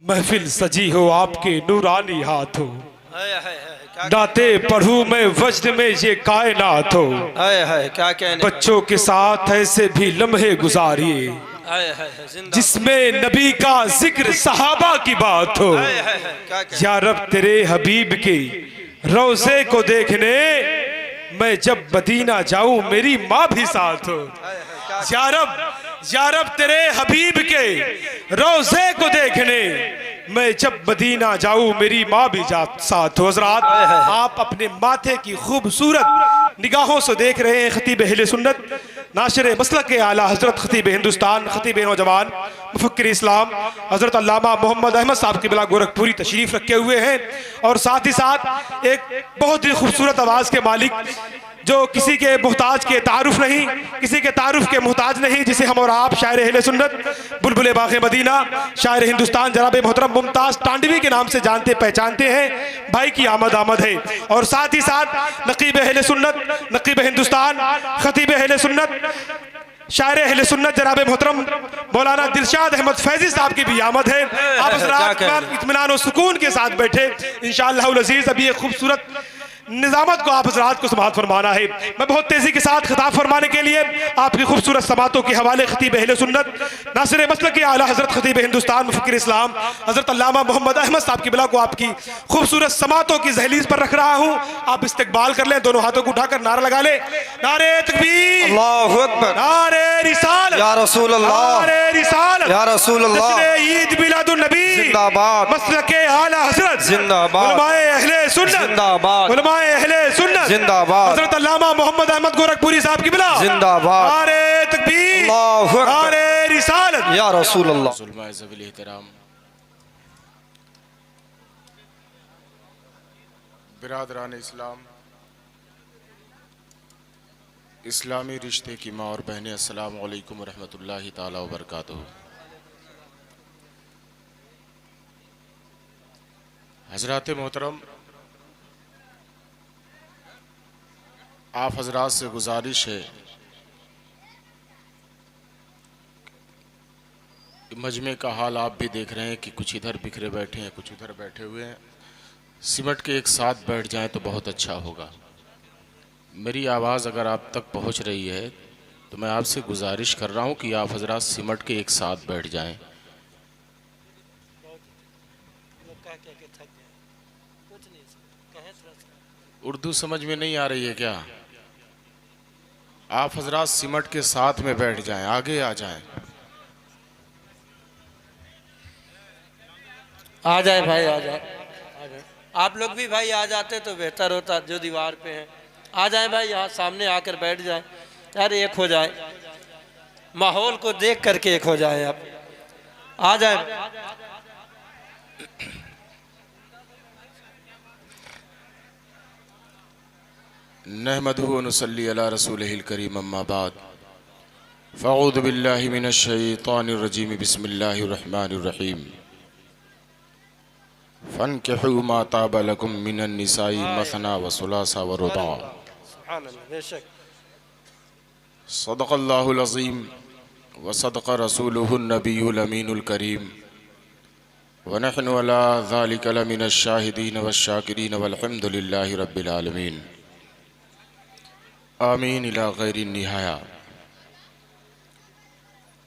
महफिल सजी हो आपके नूरानी हाथों, नाते पढ़ूं मैं वज्र में ये कायनात हो। क्या कहने बच्चों के साथ ऐसे भी लम्हे गुजारिए जिसमें नबी का जिक्र सहाबा की बात हो। या रब तेरे हबीब के रोज़े को देखने मैं जब मदीना जाऊं मेरी माँ भी साथ हो। या रब तेरे हबीब के रोज़े को देखने मैं जब मदीना जाऊं मेरी माँ भी साथ हो। हज़रात, आप अपने माथे की खूबसूरत निगाहों से देख रहे हैं खतीब अहले सुन्नत, नाशिर मसलक के आला हज़रत खतीब हिंदुस्तान, खतीब नौजवान, मुफक्किर इस्लाम हज़रत अल्लामा मोहम्मद अहमद साहब की बिला गोरखपुरी तशरीफ़ रखे हुए हैं। और साथ ही साथ एक बहुत ही खूबसूरत आवाज़ के मालिक जो किसी के मोहताज के तारुफ नहीं, किसी के तारुफ के मोहताज नहीं, जिसे हम और आप शायर अहले सुन्नत बुलबुल बाग़े मदीना शायर हिंदुस्तान जनाब मोहतरम मुमताज़ टांडवी के नाम से जानते पहचानते हैं। भाई की आमद है। और साथ ही साथ नकीब अहले सुन्नत, नकीब हिंदुस्तान, खतीब अहले सुन्नत, शायर अहले सुन्नत जनाब मोहतरम मौलाना दिलशाद अहमद फैजी साहब की भी आमद है। आप इस रात पर इत्मीनान और सुकून के साथ बैठे इंशाअल्लाह अज़ीज़। अभी एक खूबसूरत निजामत को आप हज़रात को समाअत फरमाना है। मैं बहुत तेज़ी के साथ खिताब फरमाने के लिए आपकी खूबसूरत समातों के हवाले खतीब अहले सुन्नत नासिर मसलक के आला हज़रत खतीब हिंदुस्तान मुफक्किर इस्लाम हज़रत अल्लामा मोहम्मद अहमद साहब की बिला को आपकी खूबसूरत समातों की दहलीज पर रख रहा हूँ। आप इस्तकबाल कर लें, दोनों हाथों को उठाकर नारा लगा ले, नारे तकबीर, अल्लाहु अकबर, नारे रिसालत, या रसूल अल्लाह, नारे रिसालत, या रसूल अल्लाह, ईद मिलादुन नबी जिंदाबाद, मसलक के आला हज़रत जिंदाबाद, उलमाए अहले सुन्नत जिंदाबाद, उलमाए अहले सुन्नत जिंदाबाद, हज़रत अल्लामा मोहम्मद अहमद गोरखपुरी साहब की बिला जिंदाबाद, नारे तकबीर, अल्लाहु अकबर, नारे रिसालत, या रसूल अल्लाह। बिरादरान इस्लाम, इस्लामी रिश्ते की माँ और बहनें, अस्सलामु अलैकुम रहमतुल्लाहि ताला व बरकातुहू। हज़रात मोहतरम, आप हजरात से गुजारिश है कि मजमे का हाल आप भी देख रहे हैं कि कुछ इधर बिखरे बैठे हैं, कुछ उधर बैठे हुए हैं। सिमट के एक साथ बैठ जाएं तो बहुत अच्छा होगा। मेरी आवाज़ अगर आप तक पहुंच रही है तो मैं आपसे गुजारिश कर रहा हूं कि आप हजरात सिमट के एक साथ बैठ जाएं। उर्दू समझ में नहीं आ रही है क्या? आप हजरात सिमट के साथ में बैठ जाएं, आगे आ जाएं। आ जाए भाई, आ जाए, आप लोग भी भाई आ जाते तो बेहतर होता, जो दीवार पे हैं आ जाए भाई, यहाँ सामने आकर बैठ जाए यार, एक हो जाए, माहौल को देख करके एक हो जाए। आप आ जाए। नहमदुहु व नुसल्ली अला रसूलिहिल करीम, अम्मा बाद, फ़अऊज़ु बिल्लाहि मिनश शैतानिर रजीम, बिस्मिल्लाहिर रहमानिर रहीम। फन्किहू मा ताब लकुम मिनन निसाई मसना व सुलासा व रुबा। सदक़ल्लाहुल अज़ीम व सदक़ रसूलुहुन नबियुल अमीनुल करीम व नहनु अला ज़ालिका लमिनश शाहिदीन व शाकिरीन वल्हम्दुलिल्लाहि रब्बिल आलमीन। आमीन इला गैरि निहाया।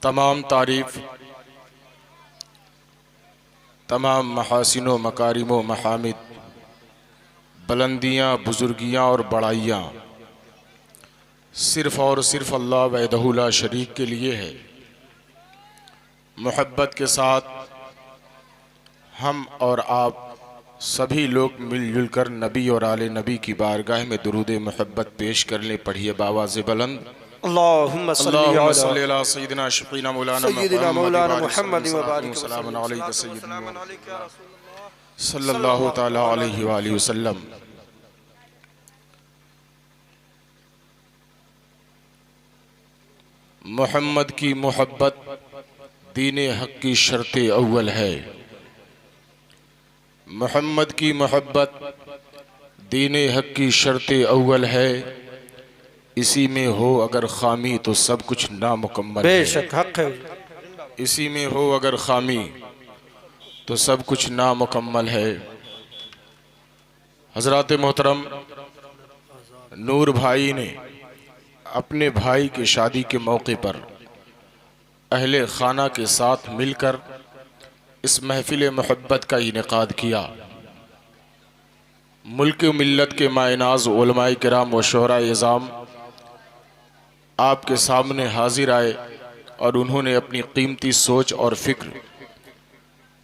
तमाम तारीफ़, तमाम महासिनो मकारिमो महामिद, बुलंदियाँ, बुजुर्गियाँ और बड़ाइयाँ सिर्फ़ और सिर्फ़ अल्लाह वहदहू ला शरीक के लिए है। मोहब्बत के साथ हम और आप सभी लोग मिलजुल कर नबी और आले नबी की बारगाह में दुरूद मोहब्बत पेश कर लें। पढ़िए बावाज़ बुलंद, अल्लाहुम्मा सल्ली अला सय्यिदिना शफ़ीना मौलाना मुहम्मद व बारिक सल्लम अलैहि सय्यिदना सल्लल्लाहु तआला अलैहि व आलिहि वसल्लम। मोहम्मद की मोहब्बत दीन हक़ की शर्त अव्वल है। मोहम्मद की मोहब्बत दीन हक़ की शर्त अव्वल है। इसी में हो अगर खामी तो सब कुछ नामुकम्मल है। बेशक हक़ है। इसी में हो अगर खामी तो सब कुछ नामुकम्मल है। हज़रात मोहतरम नूर भाई ने अपने भाई की शादी के मौके पर अहले खाना के साथ मिलकर इस महफिल मोहब्बत का इनेकाद किया। मुल्क मिल्लत के मायनाज उलमाए किराम व शोहरा इज़ाम आपके सामने हाजिर आए और उन्होंने अपनी कीमती सोच और फिक्र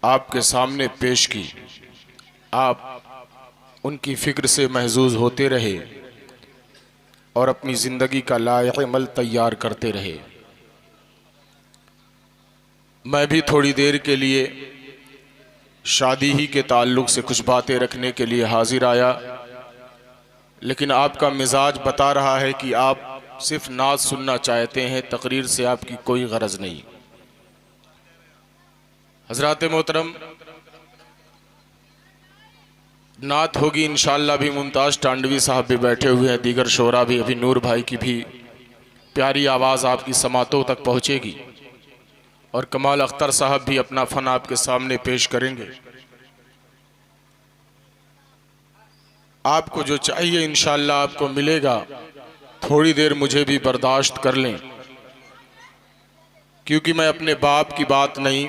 आपके सामने पेश की। आप उनकी फिक्र से महजूज होते रहे और अपनी ज़िंदगी का लायक अमल तैयार करते रहे। मैं भी थोड़ी देर के लिए शादी ही के ताल्लुक़ से कुछ बातें रखने के लिए हाजिर आया, लेकिन आपका मिजाज बता रहा है कि आप सिर्फ नात सुनना चाहते हैं, तकरीर से आपकी कोई गरज नहीं। हज़रात मोहतरम नात होगी इंशाअल्लाह भी। मुमताज़ टांडवी साहब भी बैठे हुए हैं, दीगर शोरा भी, अभी नूर भाई की भी प्यारी आवाज़ आपकी समातों तक पहुँचेगी और कमाल अख्तर साहब भी अपना फ़न आपके सामने पेश करेंगे। आपको जो चाहिए इंशाअल्लाह आपको मिलेगा। थोड़ी देर मुझे भी बर्दाश्त कर लें, क्योंकि मैं अपने बाप की बात नहीं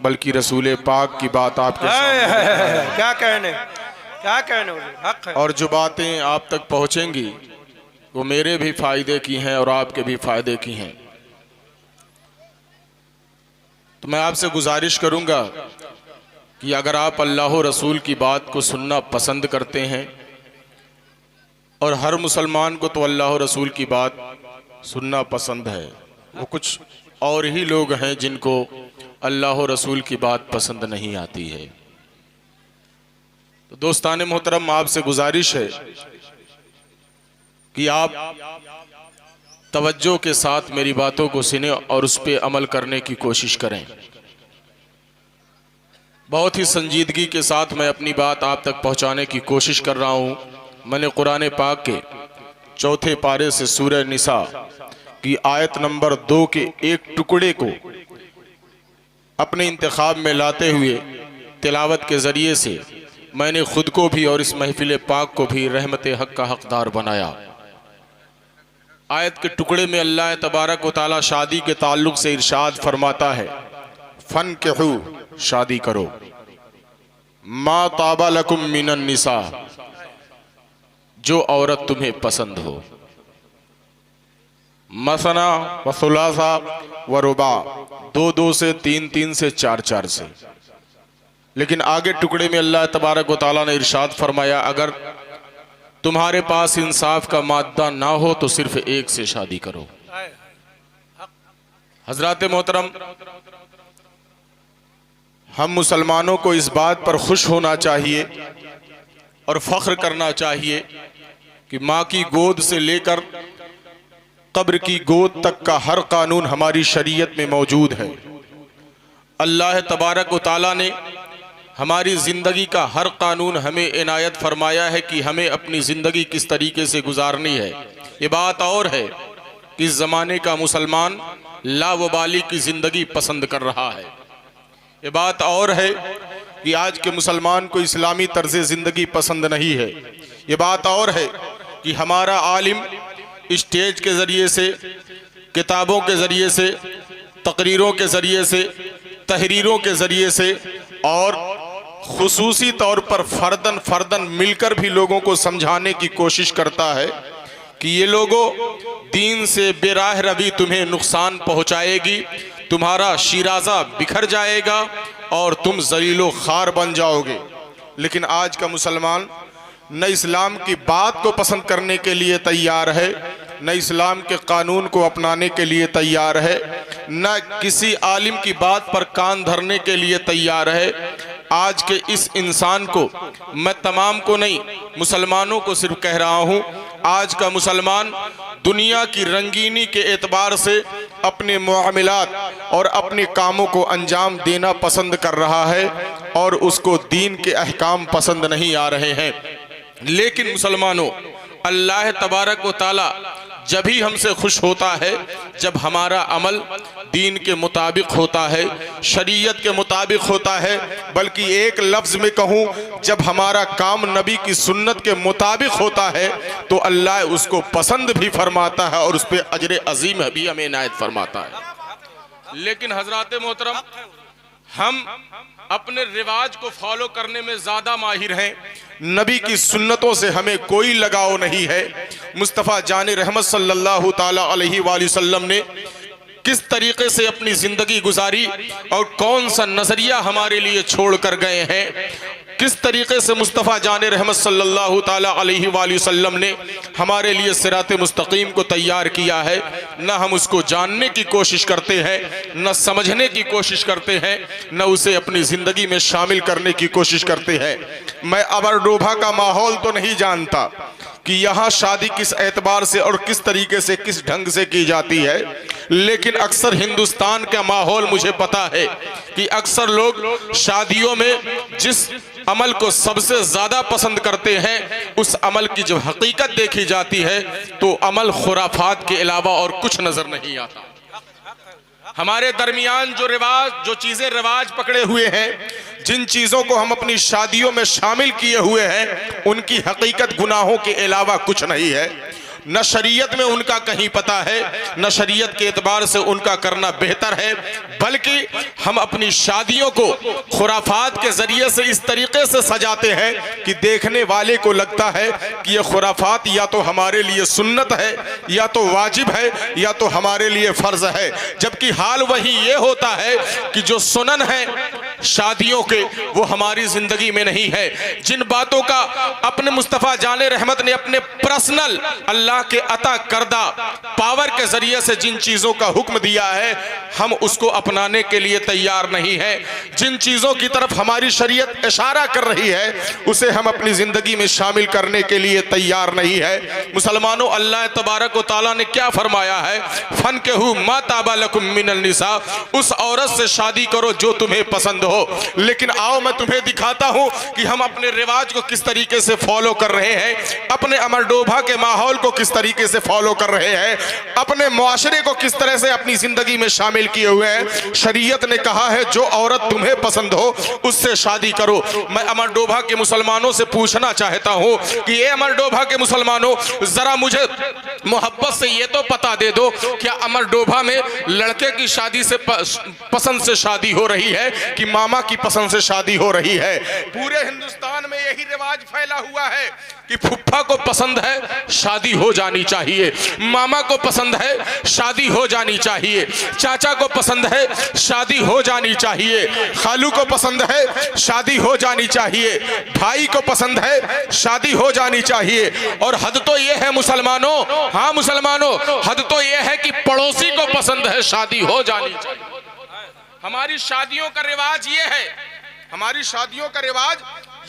बल्कि रसूल पाक की बात आपके सामने क्या कहने हक है। और जो बातें आप तक पहुंचेंगी वो मेरे भी फायदे की हैं और आपके भी फायदे की हैं। तो मैं आपसे गुजारिश करूंगा कि अगर आप अल्लाह रसूल की बात को सुनना पसंद करते हैं, और हर मुसलमान को तो अल्लाह रसूल की बात सुनना पसंद है, वो कुछ और ही लोग हैं जिनको अल्लाह रसूल की बात पसंद नहीं आती है। तो दोस्तान मोहतरम आपसे गुजारिश है कि आप तवज्जो के साथ मेरी बातों को सुने और उस पर अमल करने की कोशिश करें। बहुत ही संजीदगी के साथ मैं अपनी बात आप तक पहुंचाने की कोशिश कर रहा हूं। मैंने कुरान पाक के 4 पारे से सूरह निसा की आयत नंबर 2 के एक टुकड़े को अपने इंतखाब में लाते हुए तिलावत के ज़रिए से मैंने खुद को भी और इस महफिल पाक को भी रहमत हक का हकदार बनाया। आयत के टुकड़े में अल्लाह तबारक व तआला शादी के ताल्लुक से इरशाद फरमाता है, फनकिहू, शादी करो, मा ताबा लकुम मिनन निसा, जो औरत तुम्हें पसंद हो, मसना व सुलासा व रुबा, 2-2 से 3-3 से 4-4 से। लेकिन आगे टुकड़े में अल्लाह तबारक व तआला ने इरशाद फरमाया, अगर तुम्हारे पास इंसाफ का मादा ना हो तो सिर्फ एक से शादी करो। हजरात मोहतरम, हम मुसलमानों को इस बात पर खुश होना चाहिए और फख्र करना चाहिए कि माँ की गोद से लेकर कब्र की गोद तक का हर कानून हमारी शरीयत में मौजूद है। अल्लाह तबारक व तआला ने हमारी ज़िंदगी का हर कानून हमें इनायत फरमाया है कि हमें अपनी ज़िंदगी किस तरीके से गुजारनी है। ये बात और है कि इस ज़माने का मुसलमान लावबाली की ज़िंदगी पसंद कर रहा है। ये बात और है कि आज के मुसलमान को इस्लामी तर्ज ज़िंदगी पसंद नहीं है। ये बात और है कि हमारा आलिम स्टेज के ज़रिए से, किताबों के ज़रिए से, तकरीरों के ज़रिए से, तहरीरों के ज़रिए से और खुसूसी तौर पर फर्दन मिलकर भी लोगों को समझाने की कोशिश करता है कि ये लोगों, दीन से बेराह रवी तुम्हें नुकसान पहुंचाएगी, तुम्हारा शिराजा बिखर जाएगा और तुम जलीलो खार बन जाओगे। लेकिन आज का मुसलमान न इस्लाम की बात को पसंद करने के लिए तैयार है, न इस्लाम के कानून को अपनाने के लिए तैयार है, न किसी आलिम की बात पर कान धरने के लिए तैयार है। आज के इस इंसान को, मैं तमाम को नहीं, मुसलमानों को सिर्फ कह रहा हूँ, आज का मुसलमान दुनिया की रंगीनी के एतबार से अपने मुआमलात और अपने कामों को अंजाम देना पसंद कर रहा है और उसको दीन के अहकाम पसंद नहीं आ रहे हैं। लेकिन मुसलमानों, अल्लाह तबारक व तआला जब ही हमसे खुश होता है जब हमारा अमल दीन के मुताबिक होता है, शरीयत के मुताबिक होता है, बल्कि एक लफ्ज़ में कहूँ जब हमारा काम नबी की सुन्नत के मुताबिक होता है तो अल्लाह उसको पसंद भी फरमाता है और उस पर अजर अजीम भी हमें इनायत फरमाता है। लेकिन हजरात मोहतरम, हम अपने रिवाज को फॉलो करने में ज़्यादा माहिर हैं, नबी की सुन्नतों से हमें कोई लगाव नहीं है। मुस्तफ़ा जान रहमत सल्लल्लाहु ताला अलैहि वसल्लम ने किस तरीके से अपनी ज़िंदगी गुजारी और कौन सा नज़रिया हमारे लिए छोड़ कर गए हैं, किस तरीके से मुस्तफ़ा जान रहमत सल्लल्लाहु ताला अलैहि वसल्लम ने हमारे लिए सिरात मुस्तकीम को तैयार किया है, न हम उसको जानने की कोशिश करते हैं, न समझने की कोशिश करते हैं, न उसे अपनी ज़िंदगी में शामिल करने की कोशिश करते हैं। मैं अमरडोभा का माहौल तो नहीं जानता कि यहाँ शादी किस एतबार से और किस तरीके से किस ढंग से की जाती है, लेकिन अक्सर हिंदुस्तान का माहौल मुझे पता है कि अक्सर लोग शादियों में जिस अमल को सबसे ज़्यादा पसंद करते हैं, उस अमल की जब हकीकत देखी जाती है तो अमल खुराफात के अलावा और कुछ नज़र नहीं आता। हमारे दरमियान जो चीज़ें रिवाज पकड़े हुए हैं, जिन चीज़ों को हम अपनी शादियों में शामिल किए हुए हैं, उनकी हकीकत गुनाहों के अलावा कुछ नहीं है। न शरीयत में उनका कहीं पता है, न शरीयत के एतबार से उनका करना बेहतर है, बल्कि हम अपनी शादियों को खुराफात के ज़रिए से इस तरीके से सजाते हैं कि देखने वाले को लगता है कि यह खुराफात या तो हमारे लिए सुन्नत है, या तो वाजिब है, या तो हमारे लिए फ़र्ज़ है। जबकि हाल वही ये होता है कि जो सुनन है शादियों के, वो हमारी ज़िंदगी में नहीं है। जिन बातों का अपने मुस्तफ़ा जान रहमत ने अपने पर्सनल अल्लाह के अता करदा पावर के जरिए से जिन चीजों का हुक्म दिया है, हम उसको अपनाने के लिए तैयार नहीं है। जिन चीजों की तरफ हमारी शरीयत इशारा कर रही है, उसे हम अपनी जिंदगी में शामिल करने के लिए तैयार नहीं है। मुसलमानों, अल्लाह तबारक व तआला ने क्या फरमाया है, फनकिहू मा ताबा लकुम मिनल निसा, उस औरत से शादी करो जो तुम्हें पसंद हो। लेकिन आओ मैं तुम्हें दिखाता हूं कि हम अपने रिवाज को किस तरीके से फॉलो कर रहे हैं, अपने अमरडोभा के माहौल को किस तरीके से फॉलो कर रहे हैं, अपने मुआशरे को किस तरह से अपनी जिंदगी में शामिल किए हुए हैं। शरीयत ने कहा है जो औरत तुम्हें पसंद हो उससे शादी करो। मैं अमरडोभा के मुसलमानों से पूछना चाहता हूं कि ये अमरडोभा के मुसलमानों, जरा मुझे मोहब्बत से ये तो पता दे दो, क्या अमरडोभा में लड़के की शादी से पसंद से शादी हो रही है कि मामा की पसंद से शादी हो रही है? पूरे हिंदुस्तान में यही रिवाज फैला हुआ है कि फुफ्फा को पसंद है शादी हो जानी चाहिए, मामा को पसंद है शादी हो जानी चाहिए, चाचा को पसंद है शादी हो जानी चाहिए, खालू को पसंद है शादी हो जानी चाहिए, भाई को पसंद है शादी हो जानी चाहिए। और हद तो यह है मुसलमानों, हाँ मुसलमानों, हद तो यह है कि पड़ोसी को पसंद है शादी हो जानी चाहिए। हमारी शादियों का रिवाज ये है, हमारी शादियों का रिवाज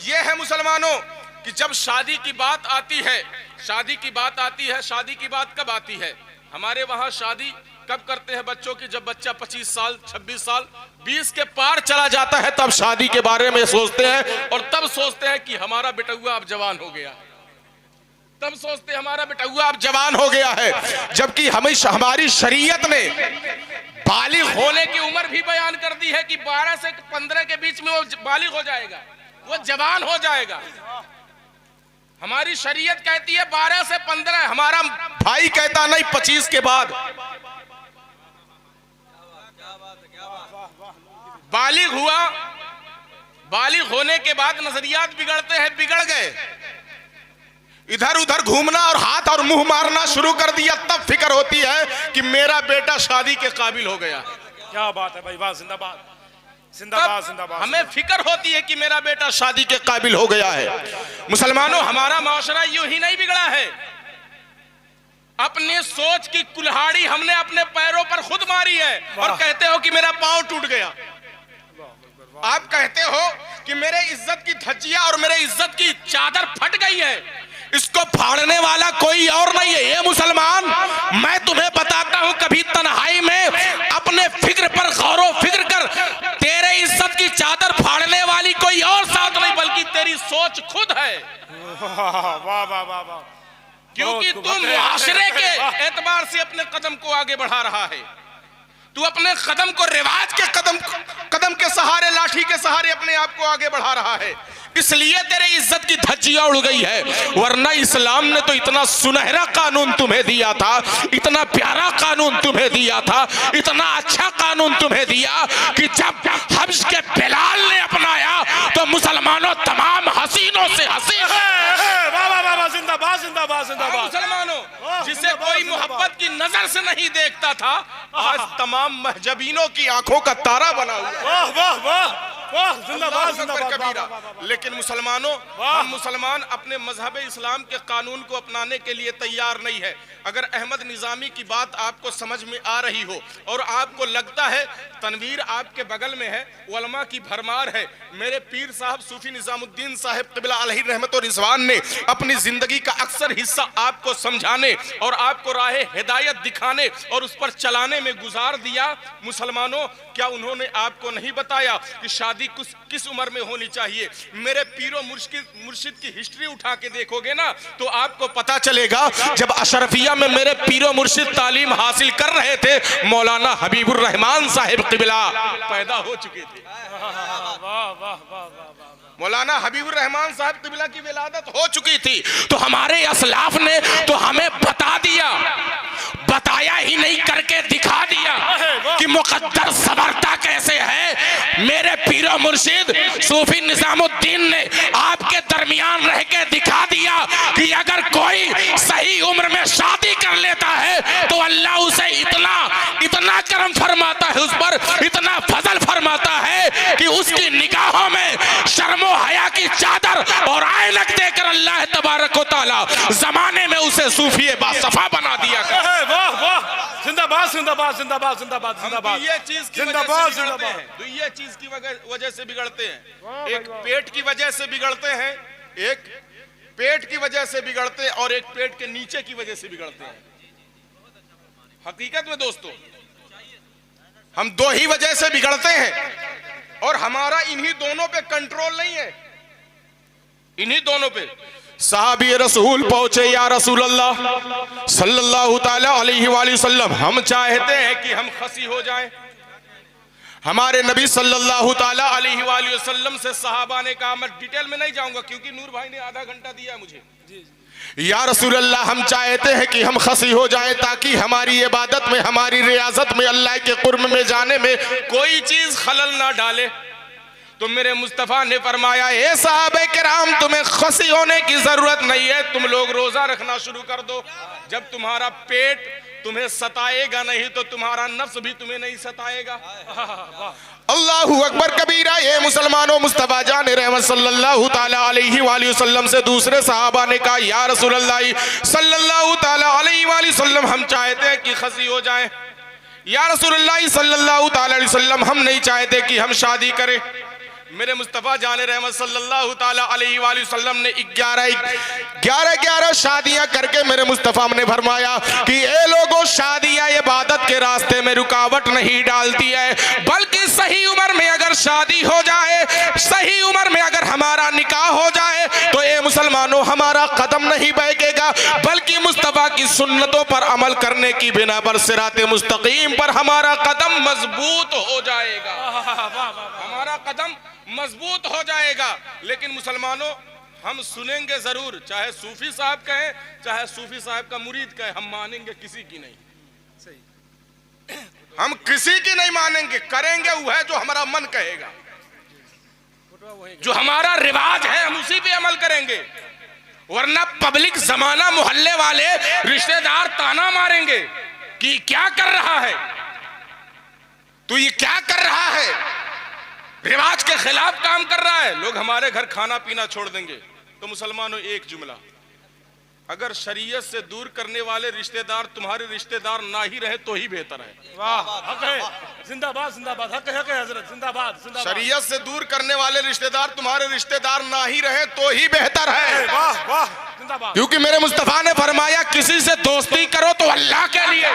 ये है मुसलमानों कि जब शादी की बात आती है, शादी की बात आती है, शादी की बात कब आती है? हमारे वहां शादी कब करते हैं बच्चों की? जब बच्चा 25 साल 26 साल 20 के पार चला जाता है, तब शादी के बारे में सोचते हैं। और तब सोचते हैं कि हमारा बेटुआ अब जवान हो गया, तब सोचते हैं हमारा बेटुआ अब जवान हो गया है। जबकि हमारी शरीयत ने बालिग होने की उम्र भी बयान कर दी है कि 12 से 15 के बीच में वो बालिग हो जाएगा, वो जवान हो जाएगा। हमारी शरीयत कहती है 12 से 15, हमारा भाई कहता नहीं 25 के बाद। बालिग हुआ, बालिग होने के बाद नजरियात बिगड़ते हैं, बिगड़ गए, इधर उधर घूमना और हाथ और मुंह मारना शुरू कर दिया, तब फिक्र होती है कि मेरा बेटा शादी के काबिल हो गया। क्या बात है भाई, वाह, जिंदाबाद जिंदाबाद जिंदाबाद। हमें फिक्र होती है कि मेरा बेटा शादी के काबिल हो गया है। मुसलमानों, हमारा माशरा यूं ही नहीं बिगड़ा है, अपने सोच की कुल्हाड़ी हमने अपने पैरों पर खुद मारी है। और कहते हो कि मेरा पांव टूट गया, आप कहते हो कि मेरे इज्जत की धज्जियां और मेरे इज्जत की चादर फट गई है, इसको फाड़ने वाला कोई और नहीं है। ये मुसलमान, मैं तुम्हें बताता हूं, कभी तन्हाई में अपने फिक्र पर गौर फिक्र कर, तेरे इज्जत की चादर फाड़ने वाली कोई और साथ नहीं बल्कि तेरी सोच खुद है। वाह वाह वाह वाह। क्योंकि तू मुआशरे के एतबार से अपने कदम को आगे बढ़ा रहा है। तू अपने कदम को रिवाज के कदम के सहारे, लाठी के सहारे अपने आप को आगे बढ़ा रहा है, इसलिए तेरे इज्जत की धज्जियां उड़ गई है। वरना इस्लाम ने तो इतना सुनहरा कानून तुम्हें दिया था, इतना प्यारा कानून तुम्हें दिया था, इतना अच्छा कानून तुम्हें दिया कि जब हब्श के बिलाल ने अपनाया तो मुसलमानों तमाम हसीनों से हसीन। जिंदाबाद जिंदाबाद जिंदाबाद। मुसलमानों जिसे कोई मोहब्बत की नजर से नहीं देखता था, आज तमाम महजबीनों की आंखों का तारा बना हुआ। वाह वाह वाह वाह, जिंदाबाद जिंदाबाद। लेकिन मुसलमानों, हम मुसलमान अपने मजहब इस्लाम के कानून को अपनाने के लिए तैयार नहीं है। अगर अहमद निजामी की बात आपको समझ में आ रही हो और आपको लगता है तनवीर आपके बगल में है, उलमा की भरमार है, मेरे पीर साहब सूफी निजामुद्दीन साहिब क़िबला अलैहि रहमत और रिज़वान ने अपनी जिंदगी का अक्सर हिस्सा आपको समझाने और आपको राह हिदायत दिखाने और उस पर चलाने में गुजार दिया। मुसलमानों, क्या उन्होंने आपको नहीं बताया कि शादी किस उम्र में होनी चाहिए? मेरे पीरो मुर्शिद की हिस्ट्री उठा के देखोगे ना तो आपको पता चलेगा, जब अशरफिया में मेरे पीरो मुर्शिद तालीम हासिल कर रहे थे, मौलाना हबीबुर रहमान साहिब क़िबला पैदा हो चुके थे। मौलाना हबीबुर रहमान साहब क़िबला की विलादत हो चुकी थी। तो हमारे असलाफ ने तो हमें बता दिया, बताया ही नहीं करके दिखा दिया कि मुकद्दर संवरता कैसे है। मेरे पीरो मुर्शिद सूफी निजामुद्दीन ने आपके दरमियान रह के दिखा दिया कि अगर कोई सही उम्र में शादी कर लेता है तो अल्लाह उसे इतना करम फरमाता है, उस पर इतना फजल फरमाता है कि उसकी निगाहों में शर्मो हया की चादर और ऐनक देकर अल्लाह तबारक व तआला जमाने में उसे सूफी बासफा बना दिया। वाह वाह, जिंदाबाद जिंदाबाद जिंदाबाद जिंदाबाद जिंदाबाद। ये चीज की जिंदाबाद जिंदाबाद। तो ये चीज की वजह से बिगड़ते हैं, एक पेट की वजह से बिगड़ते हैं, एक पेट की वजह से बिगड़ते हैं और एक पेट के नीचे की वजह से बिगड़ते हैं। हकीकत में दोस्तों, हम दो ही वजह से बिगड़ते हैं और हमारा इन्हीं दोनों पे कंट्रोल नहीं है, इन्हीं दोनों पे। साहबी रसूल पहुंचे, या रसूल अल्लाह सल्लल्लाहु ताला अलैहि वसल्लम, हम चाहते हैं कि हम खसी हो जाएं। हमारे नबी सल्लल्लाहु ताला अलैहि वसल्लम से सहाबा ने कहा, मैं डिटेल में नहीं जाऊंगा क्योंकि नूर भाई ने आधा घंटा दिया मुझे, या रसूल अल्लाह हम चाहते हैं कि हम खसी हो जाएं ताकि हमारी इबादत में, हमारी रियाजत में, अल्लाह के कुर्ब में जाने में कोई चीज खलल ना डाले। तो मेरे मुस्तफ़ा ने फरमाया, ए साहबे किराम, तुम्हें खसी होने की जरूरत नहीं है, तुम लोग रोजा रखना शुरू कर दो। जब तुम्हारा पेट तुम्हें सताएगा नहीं तो तुम्हारा नफ्स भी तुम्हें नहीं सताएगा। अल्लाहु अकबर कबीरा। ये मुसलमानों, मुस्तफा जान रहमत सल्लल्लाहु ताला अलैहि वसल्लम से दूसरे सहाबा ने कहा, या रसूल अल्लाह सल्लल्लाहु ताला अलैहि वसल्लम, हम चाहते हैं कि खसी हो जाए। या रसूल अल्लाह सल्लल्लाहु ताला अलैहि वसल्लम, हम नहीं चाहते कि हम शादी करें। मेरे मुस्तफ़ा जान रहमत सल्लल्लाहु ताला अलैहि वसल्लम ने 11 शादियां करके मेरे मुस्तफ़ा ने फरमाया कि ए लोगों, शादियां इबादत के रास्ते में रुकावट नहीं डालती है, बल्कि सही उम्र में अगर शादी हो जाए, सही उम्र में अगर हमारा निकाह हो जाए तो ए मुसलमानों, हमारा कदम नहीं बहकेगा, बल्कि मुस्तफ़ा की सुन्नतों पर अमल करने की बिना पर सिराते मुस्तकीम पर हमारा कदम मजबूत हो जाएगा, हमारा कदम मजबूत हो जाएगा। लेकिन मुसलमानों, हम सुनेंगे जरूर, चाहे सूफी साहब कहें, चाहे सूफी साहब का मुरीद कहे, हम मानेंगे किसी की नहीं। सही, हम किसी की नहीं मानेंगे, करेंगे वह जो हमारा मन कहेगा, जो हमारा रिवाज है हम उसी पे अमल करेंगे। वरना पब्लिक, जमाना, मोहल्ले वाले, रिश्तेदार ताना मारेंगे कि क्या कर रहा है तू, ये क्या कर रहा है, रिवाज के खिलाफ काम कर रहा है। लोग हमारे घर खाना पीना छोड़ देंगे। तो मुसलमानों, एक जुमला, अगर शरीयत से दूर करने वाले रिश्तेदार तुम्हारे रिश्तेदार ना ही रहे तो ही बेहतर है। वाह, हक है, जिंदाबाद जिंदाबाद, हक है हजरत, जिंदाबाद जिंदाबाद। शरीयत से दूर करने वाले रिश्तेदार तुम्हारे रिश्तेदार ना ही रहे तो ही बेहतर है। वाह वाह, जिंदाबाद। क्योंकि मेरे मुस्तफा ने फरमाया, किसी से दोस्ती करो तो अल्लाह के लिए,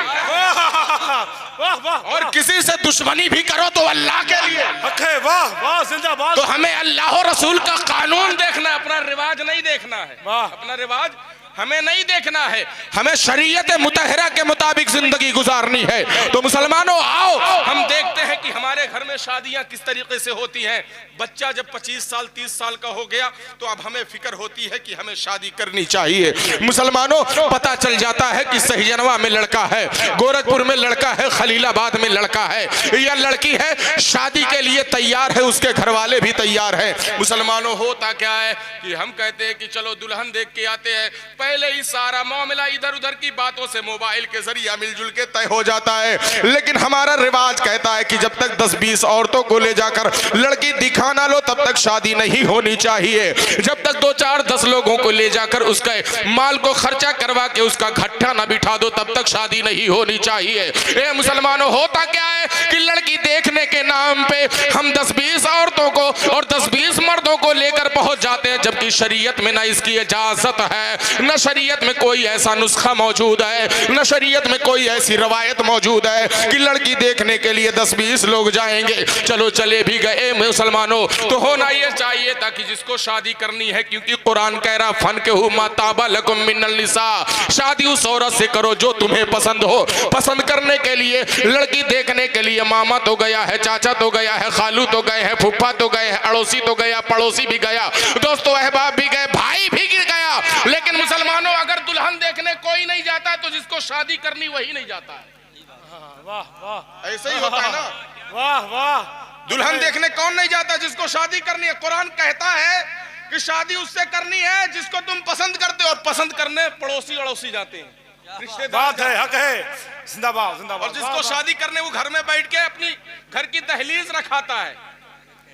वाह वाह, और किसी से दुश्मनी भी करो तो अल्लाह के लिए। हक है, वाह वाह, जिंदाबाद। तो हमें अल्लाह और रसूल का कानून देखना है, अपना रिवाज नहीं देखना है। अपना रिवाज हमें नहीं देखना है, हमें शरीयत मुतहरा के मुताबिक जिंदगी गुजारनी है। तो मुसलमानों आओ हम देखते हैं कि हमारे घर में शादियां किस तरीके से होती हैं। बच्चा जब 25 साल 30 साल का हो गया तो अब हमें फिक्र होती है कि हमें शादी करनी चाहिए। मुसलमानों पता चल जाता है कि सहीजनवा में लड़का है, गोरखपुर में लड़का है, खलीलाबाद में लड़का है, या लड़की है, शादी के लिए तैयार है, उसके घर वाले भी तैयार हैं। मुसलमानों होता क्या है कि हम कहते हैं कि चलो दुल्हन देख के आते हैं, पहले ही सारा मामला इधर उधर की बातों से मोबाइल के जरिए मिलजुल के तय हो जाता है। लेकिन हमारा रिवाज कहता है कि जब तक 10-20 औरतों को ले जाकर लड़की दिखा ना लो तब तक शादी नहीं होनी चाहिए। जब तक 2-4-10 लोगों को ले जाकर उसके माल को खर्चा करवा के उसका घट्टा ना बिठा दो तब तक शादी नहीं होनी चाहिए। ए मुसलमानों होता क्या है कि लड़की देखने के नाम पे हम 10-20 औरतों को और 10-20 मर्दों को लेकर पहुंच जाते हैं, जबकि शरीयत में ना इसकी इजाजत है, न शरीयत में कोई ऐसा नुस्खा मौजूद है, न शरीयत में कोई ऐसी रवायत मौजूद है कि लड़की देखने के लिए 10-20 लोग जाएंगे। चलो चले भी गए मुसलमानों, तो होना ये चाहिए ताकि जिसको शादी करनी है, क्योंकि कुरान कह रहा फनकिहू मा ताबा लकुम मिनल निसा, शादी उस औरत से करो जो तुम्हें पसंद हो। पसंद करने के लिए, लड़की देखने के लिए मामा तो गया है, चाचा तो गया है, खालू तो गए हैं, फूफा तो गए हैं, अड़ोसी तो गया, पड़ोसी भी गया, दोस्तों अहबाब भी गए, भाई भी गिर गया। लेकिन मुसलमानों अगर दुल्हन देखने कोई नहीं जाता तो जिसको शादी करनी वही नहीं जाता है। वाह वाह, ऐसे ही होता है ना। वाह वाह, दुल्हन देखने कौन नहीं जाता? जिसको शादी करनी है। कुरान कहता है कि शादी उससे करनी है जिसको तुम पसंद करते हो, और पसंद करने पड़ोसी अड़ोसी जाते हैं, रिश्तेदार बात है, हक है, जिंदाबाद जिंदाबाद। और जिसको शादी करने वो घर में बैठ के अपनी घर की दहलीज रखाता है,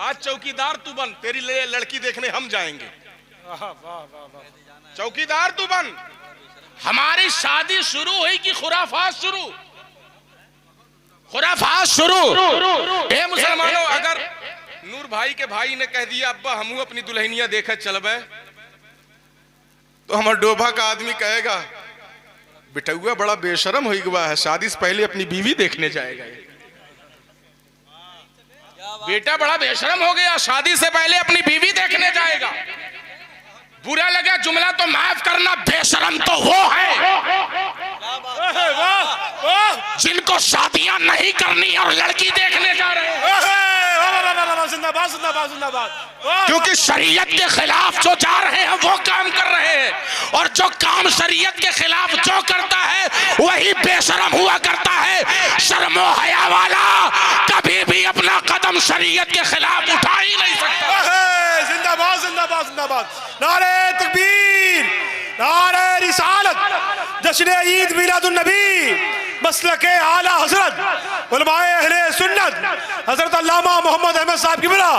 आज चौकीदार तू बन, तेरी लड़की देखने हम जाएंगे, चौकीदार तू बन। हमारी शादी शुरू हुई कि खुराफात शुरू, खुराफात शुरू। ए मुसलमानों अगर नूर भाई के भाई ने कह दिया अब्बा हम अपनी दुल्हनिया देखा चलबे, तो हमारे डोभा का आदमी कहेगा बेटुआ बड़ा बेशरम हो गया है, शादी से पहले अपनी बीवी देखने जाएगा। बेटा बड़ा बेशरम हो गया, शादी से पहले अपनी बीवी देखने जाएगा। बुरा लगा जुमला तो माफ करना, बेशरम तो वो है जिनको शादियां नहीं करनी और लड़की देखने जा रहे हैं। जिंदाबाद जिंदाबाद जिंदाबाद। क्योंकि शरीयत के खिलाफ जो जा रहे हैं वो काम कर रहे हैं, और जो काम शरीयत के खिलाफ जो करता है वही बेशरम हुआ करता है। शर्मो हया वाला कभी भी अपना कदम शरीयत के खिलाफ उठा ही नहीं सकता। जिंदाबाद जिंदाबाद जिंदाबाद। नारे तकबीर, नारे रिसालत, जश्न ईद मिलादुन नबी, मसलके आला हजरत उलमाए अहले सुन्नत हजरत अल्लामा मोहम्मद अहमद साहब की बला,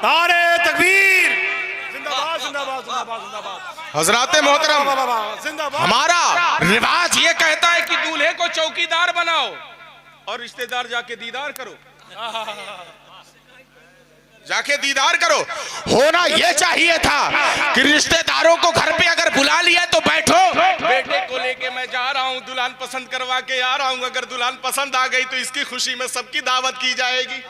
नारे तकबीर, जिंदाबाद जिंदाबाद जिंदाबाद जिंदाबाद। हजराते मोहतरम, जिंदाबाद। हमारा रिवाज ये कहता है कि दूल्हे को चौकीदार बनाओ और रिश्तेदार जाके दीदार करो, जाके दीदार करो। होना यह चाहिए था कि रिश्तेदारों को घर पे अगर बुला लिया तो बैठो, बेटे को लेके मैं जा रहा हूँ, दुल्हन पसंद करवा के आ रहा हूँ, अगर दुल्हन पसंद आ गई तो इसकी खुशी में सबकी दावत की जाएगी,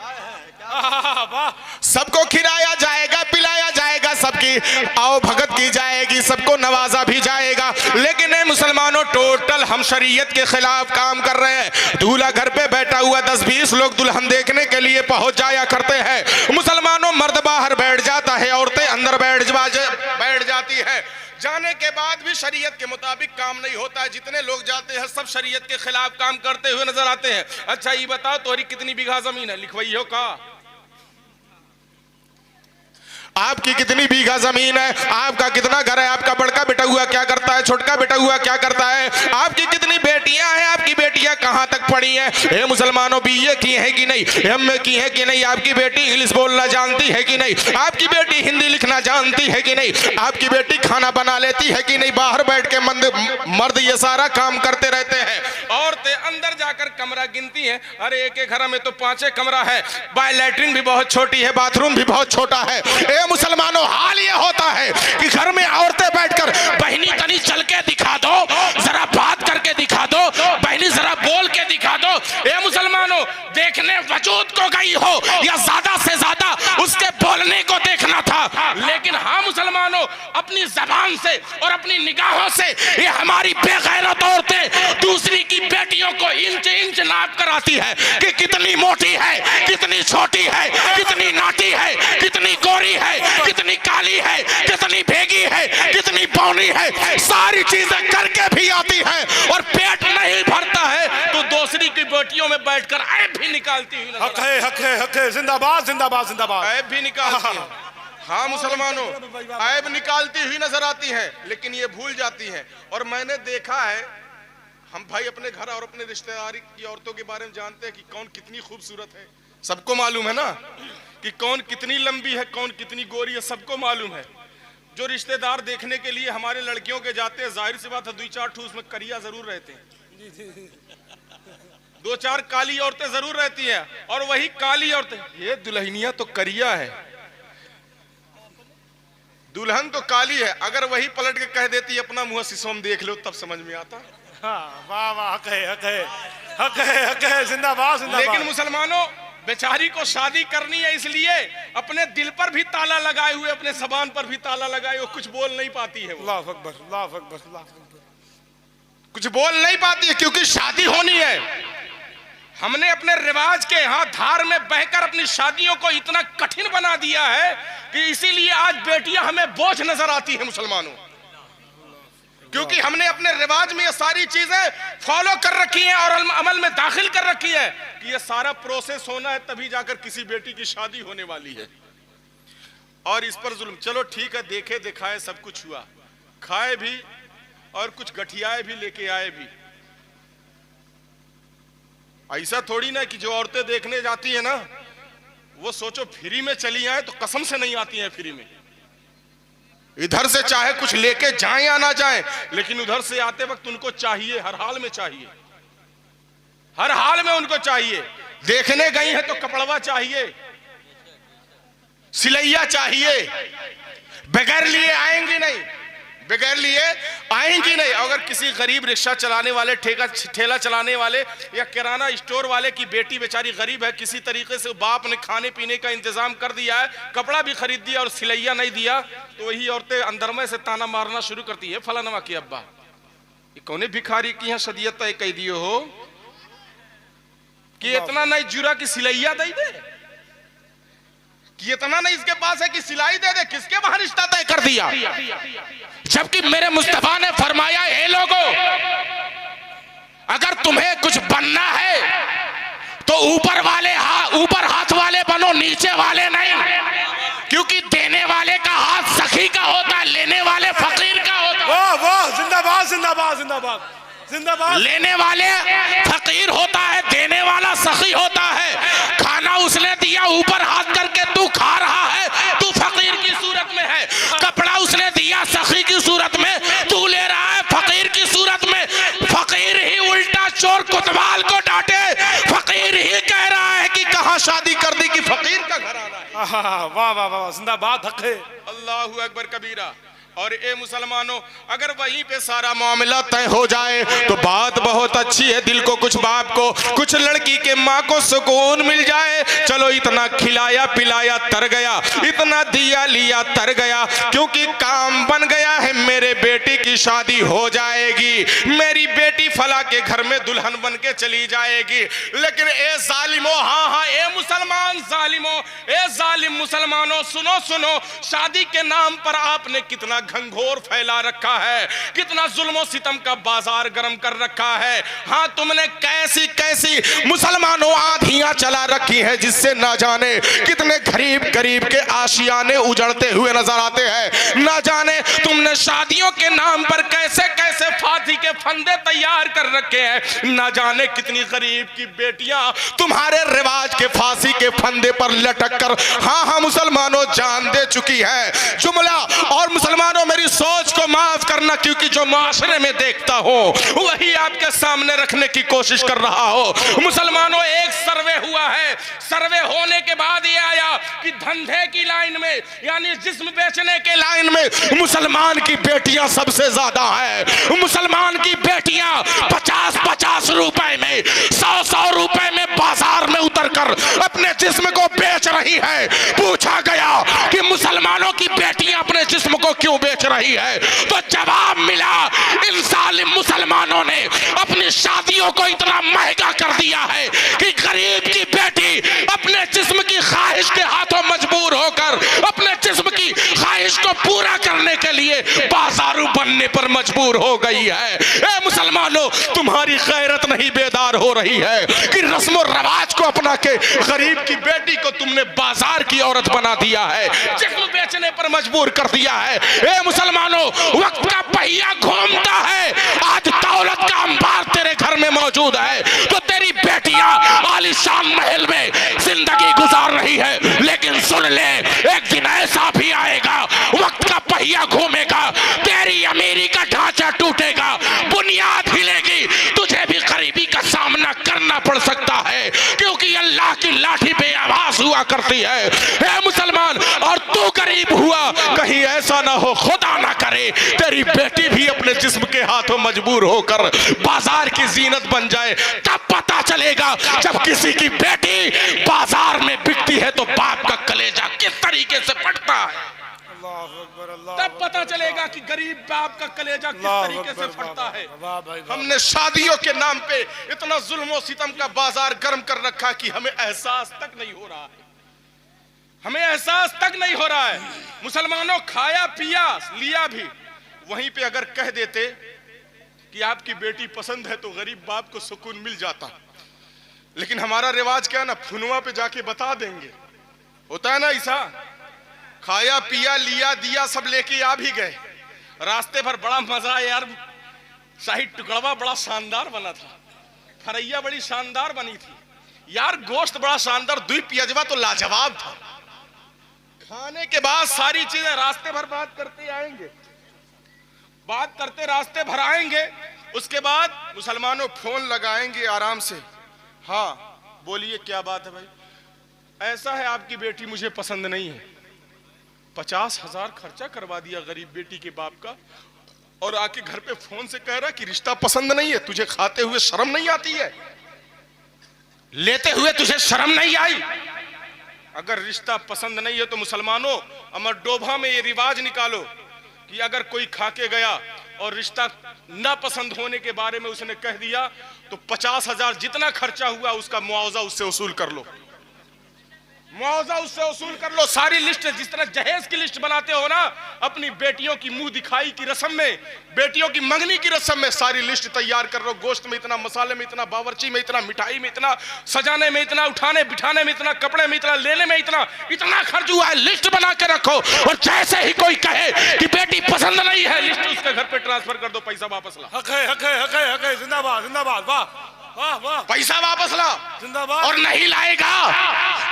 सबको खिलाया जाएगा, पिलाया जाएगा, सबकी आओ भगत की जाएगी, सबको नवाजा भी जाएगा। लेकिन नहीं मुसलमानों, टोटल हम शरीयत के खिलाफ काम कर रहे हैं। दूल्हा घर पे बैठा हुआ 10-20 लोग दुल्हन देखने के लिए पहुंच जाया करते हैं। मुसलमानों मर्द बाहर बैठ जाता है, औरतें अंदर बैठ जाती है। जाने के बाद भी शरीयत के मुताबिक काम नहीं होता है। जितने लोग जाते हैं सब शरीयत के खिलाफ काम करते हुए नजर आते हैं। अच्छा ये बताओ तुम्हारी कितनी बीघा जमीन है, लिखवाई हो का? आपकी कितनी बीघा जमीन है, आपका कितना घर है, आपका बड़का बेटा हुआ क्या करता है, छोटका बेटा हुआ क्या करता है, आपकी कितनी बेटियां हैं, आपकी बेटियां कहां तक पढ़ी हैं। हे मुसलमानों, बीए की है कि नहीं, एमए की है कि नहीं, आपकी बेटी इंग्लिश बोलना जानती है कि नहीं, आपकी बेटी हिंदी लिखना जानती है कि नहीं, आपकी बेटी खाना बना लेती है कि नहीं। बाहर बैठ के मर्द ये सारा काम करते रहते हैं, औरतें अंदर जाकर कमरा गिनती हैं। अरे एक एक घर में तो 5 कमरा है, बाय लैट्रिन भी बहुत छोटी है, बाथरूम भी बहुत छोटा है। मुसलमानों हाल ये होता है कि घर में औरतें बैठकर बहनी तनी चल के दिखा दो, जरा बात करके दिखा दो, बहनी जरा बोल के दिखा दो। ए मुसलमानों, देखने वजूद को गई हो या ज्यादा से ज्यादा उसके बोलने को देखना था, लेकिन हाँ मुसलमानों, अपनी जबान से और अपनी निगाहों से ये हमारी बेगैरत औरतें दूसरी की बेटियों को इंच इंच नाप कर आती है कि कितनी मोटी है, कितनी छोटी है, कितनी नाटी है, कितनी गोरी है, कितनी काली है, कितनी भेगी है, कितनी पौनी है, सारी चीजें करके भी आती है और पेट नहीं भरता है तो दूसरी की बेटियों में बैठकर ऐब भी निकालती हुई हक है, हक है, हक है, जिंदाबाद जिंदाबाद जिंदाबाद। ऐब भी निकालती है। हाँ मुसलमानों, ऐब निकालती हुई नजर आती हैं, लेकिन ये भूल जाती हैं। और मैंने देखा है, हम भाई अपने घर और अपने रिश्तेदारी की औरतों के बारे में जानते हैं कि कौन कितनी खूबसूरत है, सबको मालूम है ना, कि कौन कितनी लंबी है, कौन कितनी गोरी है, सबको मालूम है। जो रिश्तेदार देखने के लिए हमारे लड़कियों के जाते हैं, जाहिर सी बात है 2-4 ठूस में करिया जरूर रहते हैं, 2-4 काली औरतें जरूर रहती हैं। और वही काली औरतें, ये दुल्हनिया तो करिया है, दुल्हन तो काली है, अगर वही पलट के कह देती अपना मुंह शीशो में देख लो तब समझ में आता। हाँ, वाह वाह, हक है, हक है, हक है, हक है, जिंदाबाद जिंदाबाद। लेकिन मुसलमानों, बेचारी को शादी करनी है, इसलिए अपने दिल पर भी ताला लगाए हुए, अपने जबान पर भी ताला लगाए हुए कुछ बोल नहीं पाती है। अल्लाह अकबर, अल्लाह अकबर, अल्लाह अकबर। कुछ बोल नहीं पाती है क्योंकि शादी होनी है। हमने अपने रिवाज के यहाँ धार में बहकर अपनी शादियों को इतना कठिन बना दिया है कि इसीलिए आज बेटियां हमें बोझ नजर आती है मुसलमानों, क्योंकि हमने अपने रिवाज में ये सारी चीजें फॉलो कर रखी हैं और अमल में दाखिल कर रखी है कि ये सारा प्रोसेस होना है, तभी जाकर किसी बेटी की शादी होने वाली है। और इस पर जुल्म, चलो ठीक है, देखे दिखाए सब कुछ हुआ, खाए भी और कुछ गठियाए भी लेके आए भी। ऐसा थोड़ी ना कि जो औरतें देखने जाती है ना, वो सोचो फ्री में चली आए, तो कसम से नहीं आती हैं फ्री में। इधर से चाहे कुछ लेके जाएं या ना जाएं, लेकिन उधर से आते वक्त उनको चाहिए, हर हाल में चाहिए, हर हाल में उनको चाहिए। देखने गई है तो कपड़वा चाहिए, सिलैया चाहिए, बगैर लिए आएंगी नहीं, बगैर लिए आएंगी नहीं। अगर किसी गरीब रिक्शा चलाने वाले, ठेला चलाने वाले या किराना स्टोर वाले की बेटी बेचारी गरीब है, किसी तरीके से बाप ने खाने पीने का इंतजाम कर दिया है, कपड़ा भी खरीद दिया और सिलैया नहीं दिया, तो वही औरतें अंदर में से ताना मारना शुरू करती है, फलानवा की अब्बा ये कौने भिखारी की यहाँ शदीयत तय कह दियो हो कि इतना नहीं जुरा की सिलैया दे दे, कि इतना नहीं इसके पास है कि सिलाई दे दे, किसके वहां रिश्ता तय कर दिया। जबकि मेरे मुस्तफा ने फरमाया, हे लोगों, अगर तुम्हें कुछ बनना है तो ऊपर हाथ वाले बनो, नीचे वाले नहीं, क्योंकि देने वाले का हाथ सखी का होता है, लेने वाले फकीर का होता है। वाह वाह, जिंदाबाद जिंदाबाद जिंदाबाद जिंदाबाद। लेने वाले फकीर होता है, देने वाला सखी होता है। खाना उसने दिया, ऊपर हाथ करके तू खा रहा है, तू फकीर की सूरत में है। कपड़ा उसने दिया सखी की सूरत में, तू ले रहा है फकीर की सूरत में। फकीर ही उल्टा चोर कोतवाल को डांटे, फकीर ही कह रहा है कि कहां शादी कर दी कि फकीर का घर आ रहा है। वाह वाह वाह, जिंदाबाद, हक है। अल्लाहू अकबर कबीरा। और ए मुसलमानों, अगर वहीं पे सारा मामला तय हो जाए तो बात बहुत अच्छी है। दिल को, कुछ बाप को, कुछ लड़की के माँ को सुकून मिल जाए, चलो इतना खिलाया पिलाया तर गया, इतना दिया लिया तर गया, क्योंकि काम बन गया है, मेरे बेटी की शादी हो जाएगी, मेरी बेटी फला के घर में दुल्हन बन के चली जाएगी। लेकिन ए जालिमो, हाँ हाँ ए मुसलमान जालिमो, ए जालिम मुसलमानों, सुनो सुनो, शादी के नाम पर आपने कितना घंघोर फैला रखा है, कितना जुल्म सितम का बाजार गर्म कर रखा है। हाँ, तुमने कैसी कैसी मुसलमानों आंधियां चला रखी है, जिससे ना जाने कितने गरीब गरीब के आशियाने उजड़ते हुए नजर आते हैं। ना जाने तुमने शादियों के नाम पर कैसे कैसे फांसी के फंदे तैयार कर रखे हैं। ना जाने कितनी गरीब की बेटियां तुम्हारे रिवाज के फांसी के फंदे पर लटक कर हाँ हाँ मुसलमानों जान दे चुकी है। जुमला और मुसलमान मेरी सोच को माफ करना, क्योंकि जो माशरे में देखता हो वही आपके सामने रखने की कोशिश कर रहा हो। मुसलमानों, एक सर्वे हुआ है, सर्वे होने के बाद ये आया कि धंधे की लाइन में, यानी जिस्म बेचने के लाइन में मुसलमान की बेटियां सबसे ज्यादा है। मुसलमान की बेटियां 50-50 रुपए में, 100-100 रुपए में बाजार में उतरकर अपने जिस्म को बेच रही है। पूछा गया कि मुसलमानों की बेटियां अपने जिस्म को क्यों बेच रही है, तो जवाब मिला इन जालिम मुसलमानों ने अपनी शादियों को इतना महंगा कर दिया है कि गरीब की बेटी अपने जिस्म की ख्वाहिश के हाथों मजबूर होकर अपने जिस्म की ख्वाहिश को पूरा करने के लिए बाजारू बनने पर मजबूर हो गई है। ए मुसलमानों, तुम्हारी गैरत नहीं बेदार हो रही है कि रस्म और रवाज को अपना के गरीब की बेटी को तुमने बाजार की औरत बना दिया है, जिस्म बेचने पर मजबूर कर दिया है। ए मुसलमानों, वक्त का पहिया घूमता है। आज दौलत का अंबार तेरे घर में मौजूद है तो तेरी बेटियां आलीशान महल में जिंदगी गुजार रही है, लेकिन सुन ले, एक दिन ऐसा भी आएगा, वक्त का पहिया घूमेगा, तेरी अमीरी का ढांचा टूटेगा, बुनियाद हिलेगी, तुझे भी गरीबी का सामना करना पड़ सकता है, क्योंकि अल्लाह की लाठी बेआवाज हुआ करती है। ए मुसलमान, और तू गरीब हुआ, कहीं ऐसा ना हो, खुदा ना करे, तेरी बेटी भी अपने जिस्म के हाथों मजबूर होकर बाजार की जीनत बन जाए। तब पता चलेगा, जब किसी की बेटी बाजार में बिकती है तो बाप का कलेजा किस तरीके से फटता है। तब पता चलेगा कि गरीब बाप का कलेजा किस तरीके से फटता है। हमने शादियों के नाम पे इतना जुल्म और सितम का बाजार गर्म कर रखा कि हमें एहसास तक नहीं हो रहा है, हमें एहसास तक नहीं हो रहा है। मुसलमानों, खाया पिया लिया भी, वहीं पे अगर कह देते कि आपकी बेटी पसंद है तो गरीब बाप को सुकून मिल जाता, लेकिन हमारा रिवाज क्या है ना, फुनवा पे जाके बता देंगे। होता है ना ऐसा, खाया पिया लिया दिया सब लेके आ भी गए, रास्ते भर बड़ा मजा है यार, शाही टुकड़वा बड़ा शानदार बना था, फरैया बड़ी शानदार बनी थी यार, गोश्त बड़ा शानदार, दुई पियजवा तो लाजवाब था। खाने के बाद सारी चीजें रास्ते भर बात करते आएंगे, बात करते रास्ते भर आएंगे, उसके बाद मुसलमानों फोन लगाएंगे आराम से, हाँ बोलिए क्या बात है भाई, ऐसा है आपकी बेटी मुझे पसंद नहीं है। 50,000 खर्चा करवा दिया गरीब बेटी के बाप का, और आके घर पे फोन से कह रहा कि रिश्ता पसंद नहीं है। तुझे खाते हुए शर्म नहीं आती है, लेते हुए तुझे शर्म नहीं आई? अगर रिश्ता पसंद नहीं है तो मुसलमानों, अमर डोभा में ये रिवाज निकालो कि अगर कोई खाके गया और रिश्ता ना पसंद होने के बारे में उसने कह दिया तो 50,000 जितना खर्चा हुआ उसका मुआवजा उससे वसूल कर लो, मुआवजा उससे वसूल कर लो। सारी लिस्ट, जिस तरह जहेज की लिस्ट बनाते हो ना, अपनी बेटियों की मुंह दिखाई की रस्म में, बेटियों की मंगनी की रस्म में सारी लिस्ट तैयार कर लो। गोश्त में इतना, मसाले में इतना, बावर्ची में इतना, मिठाई में इतना, सजाने में इतना, उठाने बिठाने में इतना, कपड़े में इतना, लेने में इतना, इतना खर्च हुआ है, लिस्ट बना के रखो। और जैसे ही कोई कहे कि बेटी पसंद नहीं है, लिस्ट उसके घर पे ट्रांसफर कर दो, पैसा वापस ला। हक है, हक है, हक है, हक है, जिंदाबाद, जिंदाबाद, वाह वाह वाह, पैसा वापस ला, जिंदाबाद। और नहीं लाएगा,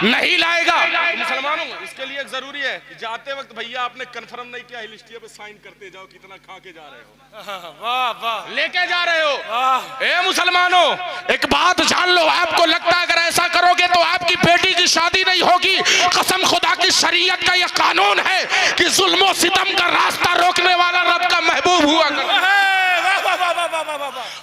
नहीं लाएगा। मुसलमानों, इसके लिए जरूरी है कि जाते वक्त भैया आपने कंफर्म नहीं किया, लिस्टिया पे साइन करते जाओ, कितना खा के जा रहे हो, वाह वाह, लेके जा रहे हो। ए मुसलमानों, एक बात जान लो, आपको लगता है अगर ऐसा करोगे तो आपकी बेटी की शादी नहीं होगी, कसम खुदा की शरीयत का यह कानून है कि जुल्म और सितम का रास्ता रोकने वाला रब का महबूब हुआ करता है,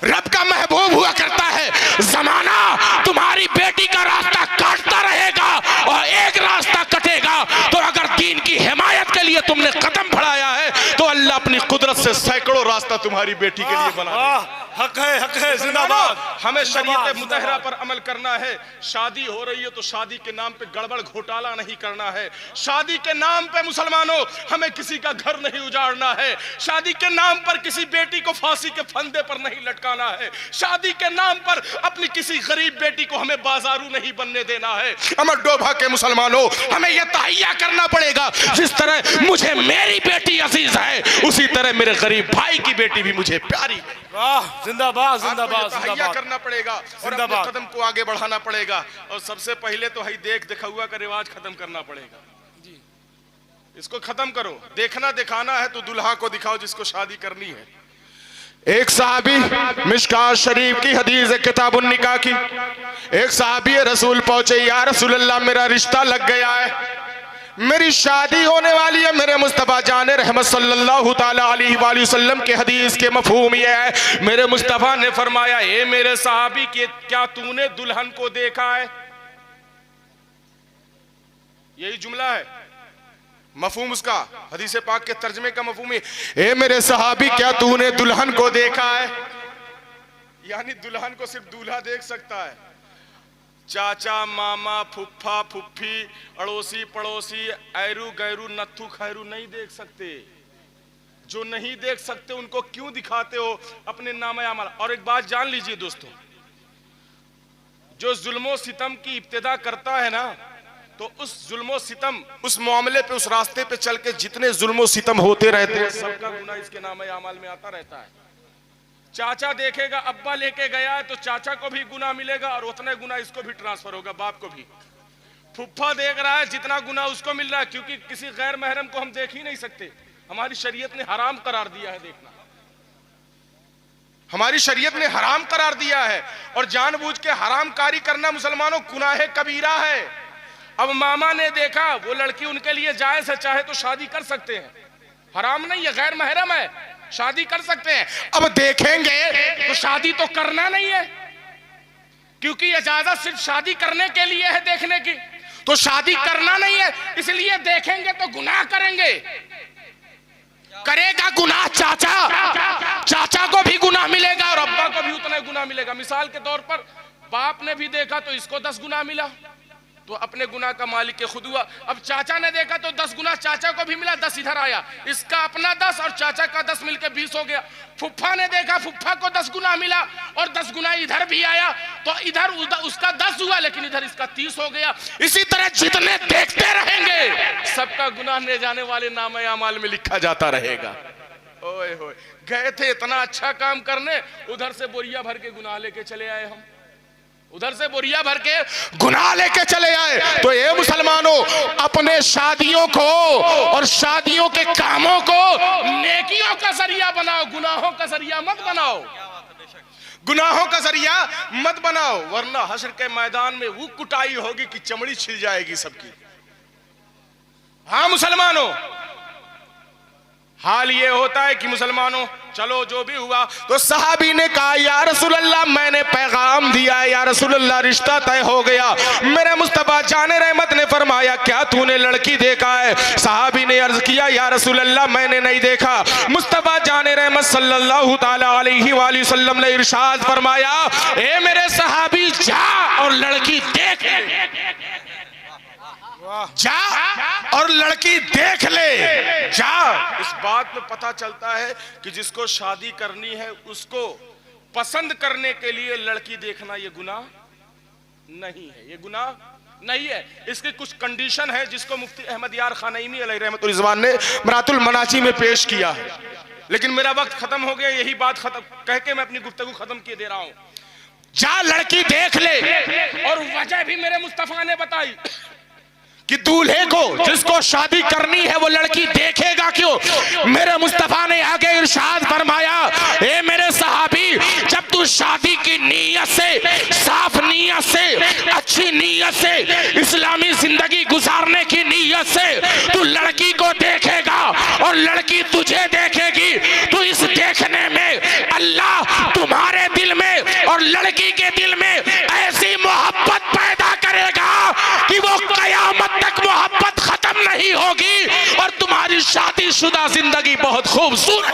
रब का महबूब हुआ करता है। जमाना तुम्हारी बेटी का रास्ता काटता रहेगा और एक रास्ता कटेगा, तो अगर दीन की हिमायत के लिए तुमने कदम बढ़ाया है तो अल्लाह अपनी कुदरत से सैकड़ों रास्ता तुम्हारी बेटी के लिए बना देगा। हक है, जिंदाबाद। हमें शरीयत मुतहरा पर अमल करना है। शादी हो रही है तो शादी के नाम पे गड़बड़ घोटाला नहीं करना है। शादी के नाम पे मुसलमानों हमें किसी का घर नहीं उजाड़ना है। शादी के नाम पर किसी बेटी को फांसी के फंदे पर नहीं लटकाना है। शादी के नाम पर अपनी किसी गरीब बेटी को हमें बाजारू नहीं बनने देना है। अमर डोभा के मुसलमानों, हमें यह तहैया करना पड़ेगा, जिस तरह मुझे मेरी बेटी अजीज है उसी तरह मेरे गरीब भाई की बेटी भी मुझे प्यारी है। वाह, जिंदाबाद, जिंदाबाद, तहैया जिंदाबाद करना पड़ेगा और अपने कदम को आगे बढ़ाना पड़ेगा। और सबसे पहले तो है देख दिखावा का रिवाज खत्म करना पड़ेगा जी, इसको खत्म करो। देखना दिखाना है तो दुल्हा को दिखाओ जिसको शादी करनी है। एक साहबी, मिशकात शरीफ की हदीस है किताबुन निकाह की, एक साहबी रसूल पहुंचे, या रसूल अल्लाह मेरा रिश्ता लग गया है, मेरी शादी होने वाली है। मेरे मुस्तफ़ा जान रहमत सल्लल्लाहु ताला अलैहि वसल्लम के हदीस के मफहूम ये है, मेरे मुस्तफ़ा ने फरमाया, ए मेरे साहबी के क्या तूने दुल्हन को देखा है? यही जुमला है, मफहूम उसका हदीस पाक के तर्जमे का मफहूम है, ए मेरे सहाबी क्या तूने दुल्हन को देखा है? यानी दुल्हन को सिर्फ दूल्हा देख सकता है, चाचा मामा फुफ्फा फुफ्फी अड़ोसी पड़ोसी ऐरू गैरू नत्थू खैरू नहीं देख सकते। जो नहीं देख सकते उनको क्यों दिखाते हो अपने नाम अमल? और एक बात जान लीजिए दोस्तों, जो जुल्मो सितम की इब्तिदा करता है ना, तो उस जुल्मो सितम, उस मामले पे, उस रास्ते पे चल के जितने जुल्मो सितम होते रहते हैं सबका गुनाह इसके नाम अमल में आता रहता है। चाचा देखेगा अब्बा लेके गया है तो चाचा को भी गुनाह मिलेगा और उतने गुनाह इसको भी ट्रांसफर होगा, बाप को भी। फुफ्फा देख रहा है जितना गुनाह उसको मिल रहा है, क्योंकि किसी गैर महरम को हम देख ही नहीं सकते, हमारी शरीयत ने हराम करार दिया है देखना, हमारी शरीयत ने हराम करार दिया है। और जानबूझ के हराम कारी करना मुसलमानों गुनाह कबीरा है। अब मामा ने देखा वो लड़की उनके लिए जायज है, चाहे तो शादी कर सकते हैं, हराम नहीं है, गैर महरम है, शादी कर सकते हैं। अब देखेंगे तो शादी तो करना नहीं है, क्योंकि इजाजत सिर्फ शादी करने के लिए है, देखने की तो शादी करना नहीं है, इसलिए देखेंगे तो गुनाह करेंगे। करेगा गुनाह चाचा, चाचा को भी गुनाह मिलेगा और अब्बा को भी उतना गुनाह मिलेगा। मिसाल के तौर पर बाप ने भी देखा तो इसको 10 गुनाह मिला, तो अपने गुनाह का मालिक के खुद हुआ। अब चाचा ने देखा तो 10 गुना चाचा को भी मिला, 10 इधर आया, इसका अपना 10 और चाचा का 10 मिलके 20 हो गया। फुफ्फा ने देखा, फुफ्फा को 10 गुना मिला और 10 गुना इधर भी आया, तो इधर उसका 10 हुआ, लेकिन इधर इसका 30 हो गया। इसी तरह जितने देखते रहेंगे सबका गुनाह ले जाने वाले नामे अमाल में लिखा जाता रहेगा। ओए होए, गए थे इतना अच्छा काम करने, उधर से बोरिया भर के गुनाह लेके चले आए, हम उधर से बोरिया भर के गुनाह लेके चले आए। तो ये मुसलमानों, अपने शादियों को और शादियों के कामों को नेकियों का जरिया बनाओ, गुनाहों का जरिया मत बनाओ, गुनाहों का जरिया मत बनाओ, वरना हश्र के मैदान में वो कुटाई होगी कि चमड़ी छिल जाएगी सबकी। हाँ मुसलमानों, हाल ये होता है कि मुसलमानों, चलो जो भी हुआ, तो सहाबी ने कहा या रसूल अल्लाह मैंने पैगाम दिया है, या रसूल अल्लाह रिश्ता तय हो गया। मेरे मुस्तफा जाने रहमत ने फरमाया क्या तूने लड़की देखा है? सहाबी ने अर्ज किया या रसूल अल्लाह मैंने नहीं देखा। मुस्तफा जाने रहमत सल्लल्लाहु ताला अलैहि वसल्लम ने इरशाद फरमाया, ए मेरे सहाबी जा और लड़की देख, जा और लड़की देख ले, जा। इस बात में पता चलता है कि जिसको शादी करनी है उसको पसंद करने के लिए लड़की देखना ये गुनाह नहीं है, ये गुनाह नहीं है। इसकी कुछ कंडीशन है जिसको मुफ्ती अहमद यार खानईमी अलैहि रहमतुल रिजवान ने मरातुल मनाची में पेश किया है। लेकिन मेरा वक्त खत्म हो गया, यही बात खत्म कह के मैं अपनी गुफ्तगू खत्म किए दे रहा हूं। जा लड़की देख ले, और वजह भी मेरे मुस्तफा ने बताई कि दूल्हे को जिसको शादी करनी है वो लड़की देखेगा क्यों? मेरे मुस्तफा ने आगे इरशाद फरमाया, ए मेरे सहाबी, जब तू शादी की नीयत से, साफ नीयत से, अच्छी नीयत से, इस्लामी जिंदगी गुजारने की नीयत से तू लड़की को देखेगा और लड़की तुझे देखेगी, तो इस देखने में अल्लाह तुम्हारे दिल में और लड़की के दिल में ऐसी मोहब्बत पैदा करेगा कि वो कयामत तक मोहब्बत खत्म नहीं होगी और तुम्हारी शादीशुदा जिंदगी बहुत खूबसूरत,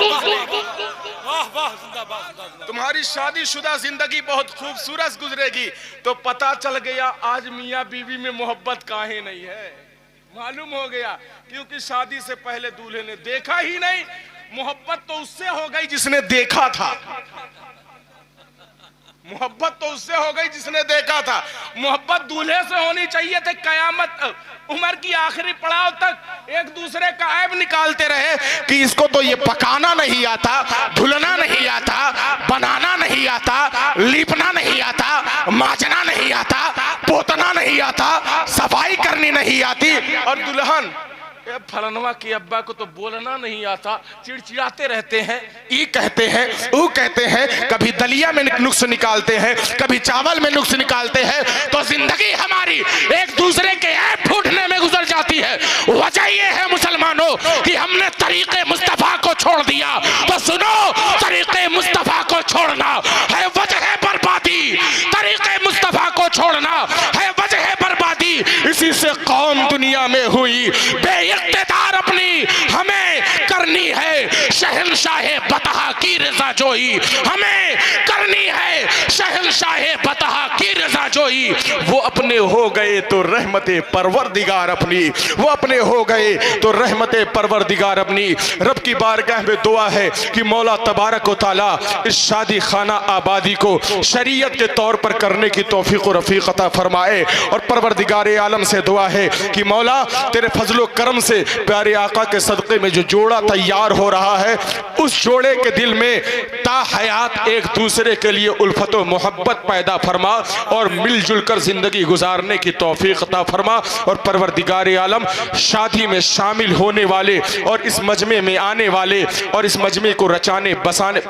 तुम्हारी शादीशुदा जिंदगी बहुत खूबसूरत गुजरेगी। तो पता चल गया आज मियाँ बीवी में मोहब्बत काहे नहीं है, मालूम हो गया, क्योंकि शादी से पहले दूल्हे ने देखा ही नहीं। मोहब्बत तो उससे हो गई जिसने देखा था, मोहब्बत तो उससे हो गई जिसने देखा था। मोहब्बत दूल्हे से होनी चाहिए थे, कयामत उम्र की आखिरी पड़ाव तक एक दूसरे का ऐब निकालते रहे कि इसको तो ये पकाना नहीं आता, धुलना नहीं आता, बनाना नहीं आता, लीपना नहीं आता, माजना नहीं आता, पोतना नहीं आता, सफाई करनी नहीं आती, और दुल्हन फलनवा के अब्बा को तो बोलना नहीं आता, चिड़चिड़ाते रहते हैं, ई कहते हैं, ऊ कहते हैं, कभी दलिया में नुक्स निकालते हैं, कभी चावल में नुक्स निकालते हैं। तो जिंदगी हमारी एक दूसरे के ऐब ढूंढने में गुजर जाती है। वजह यह है मुसलमानों कि हमने तरीके मुस्तफा को छोड़ दिया। तो सुनो, तरीके मुस्तफा को छोड़ना है वजह बर्बादी, तरीके मुस्तफा को छोड़ना है वजह बर्बादी। इसी उसी से कौम दुनिया में हुई। बेइख्तियार अपनी हमें करनी है शहंशाहे बतहा की रजा जोई, हमें करनी है शहंशाहे बतहा की रजा जोई। वो अपने हो गए तो रहमते परवरदिगार अपनी, वो अपने हो गए तो रहमते परवरदिगार अपनी। रब की बारगाह में दुआ है कि मौला तबारक व तआला इस शादी खाना आबादी को शरीयत के तौर पर करने की तौफीक और रफीक अता फरमाए। और परवरदिगार आलम से दुआ है कि मौला तेरे फजलो करम से प्यारे आका के सदक़े में जो जोड़ा तैयार हो रहा है, उस जोड़े के दिल में ता हयात एक दूसरे के लिए उल्फत व मोहब्बत पैदा फरमा और मिलजुल कर जिंदगी गुजारने की तौफीक अता फरमा। और परवरदिगार आलम शादी में शामिल होने वाले और इस मजमे में आने वाले और इस मजमे को रचाने बसाने,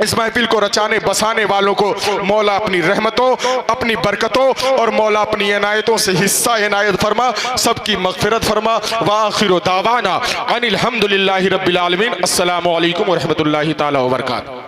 इस महफिल को रचाने बसाने वालों को मौला अपनी रहमतों, अपनी बरकतों और मौला अपनी इनायतों से हिस्सा इनायत फरमा, सबकी मगफिरत फरमा। व आखिरु दावाना अनिल हम्दुलिल्लाहि रब्बिल आलमीन। अस्सलामु अलैकुम व रहमतुल्लाहि तआला व बरकातहू।